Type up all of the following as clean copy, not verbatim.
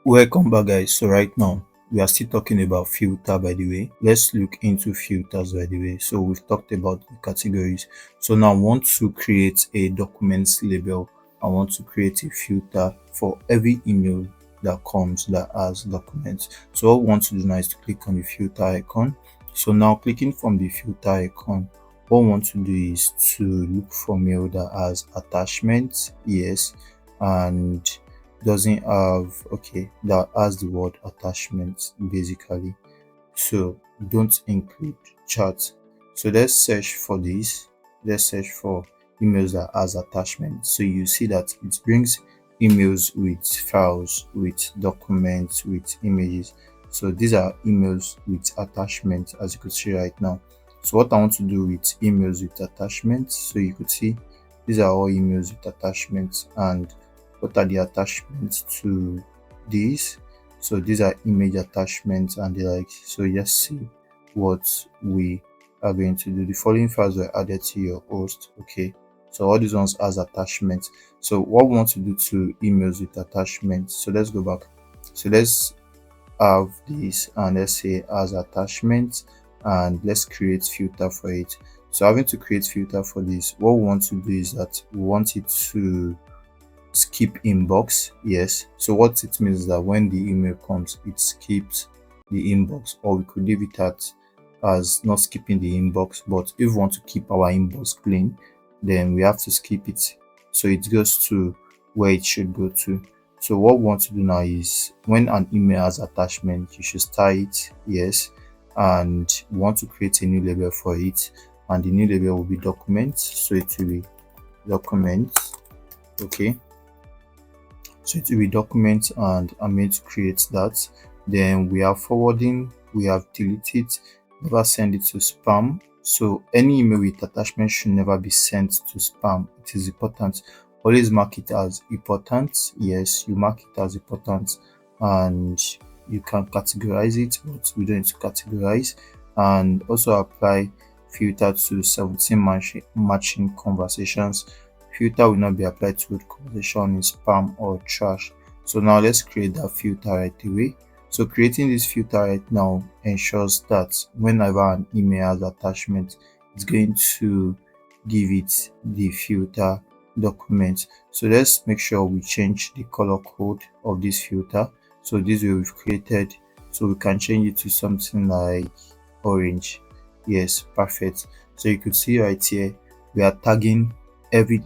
Welcome back, guys. So right now we are still talking about filter, by the way. Let's look into filters, by the way. So we've talked about the categories. So now I want to create a documents label. I want to create a filter for every email that comes that has documents. So what we want to do now is to click on the filter icon. So now clicking from the filter icon, what we want to do is to look for mail that has attachments, yes, and doesn't have, okay, that has the word attachment basically. So don't include chat. So let's search for this. Let's search for emails that has attachment. So you see that it brings emails with files, with documents, with images. So these are emails with attachment, as you could see right now. So what I want to do with emails with attachments, so you could see these are all emails with attachments. And what are the attachments to these? So these are image attachments and the like. So let's see what we are going to do. The following files were added to your host. Okay, so all these ones as attachments. So what we want to do to emails with attachments, so let's go back. So let's have this and let's say as attachment, and let's create filter for it. So having to create filter for this, what we want to do is that we want it to skip inbox. Yes, so what it means is that when the email comes, it skips the inbox, or we could leave it at as not skipping the inbox. But if we want to keep our inbox clean, then we have to skip it, so it goes to where it should go to. So what we want to do now is when an email has attachment, you should start it, yes, and we want to create a new label for it, and the new label will be documents. So it will be documents. Okay, so it will be documents, and I'm going to create that. Then we are forwarding, we have deleted, never send it to spam. So any email with attachment should never be sent to spam. It is important. Always mark it as important. Yes, you mark it as important, and you can categorize it, but we don't need to categorize. And also apply filter to 17 matching conversations. Filter will not be applied to conversation in spam or trash. So now let's create that filter right away. So creating this filter right now ensures that whenever an email has attachment, it's going to give it the filter document. So let's make sure we change the color code of this filter. So this way we've created, so we can change it to something like orange. Yes, perfect. So you could see right here we are tagging every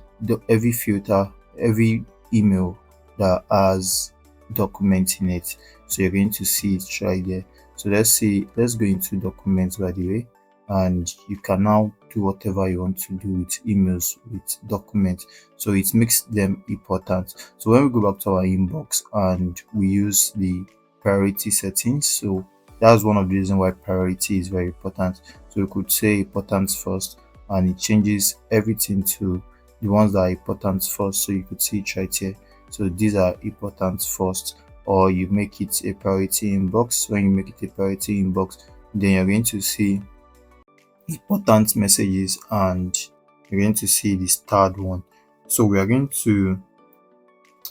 filter, every email that has document in it. So you're going to see it right there. So let's go into documents, by the way, and you can now do whatever you want to do with emails with documents. So it makes them important. So when we go back to our inbox and we use the priority settings, so that's one of the reasons why priority is very important. So we could say important first, and it changes everything to the ones that are important first. So you could see it right here. So these are important first, or you make it a priority inbox. When you make it a priority inbox, then you're going to see important messages, and you're going to see the starred one. So we are going to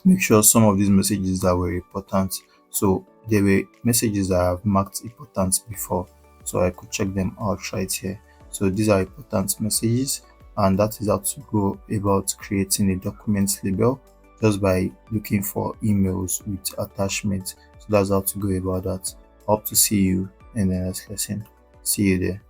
make sure some of these messages that were important, so there were messages that I have marked important before, so I could check them out right here. So these are important messages, and that is how to go about creating a document label, just by looking for emails with attachments. So that's how to go about that. Hope to see you in the next lesson. See you there.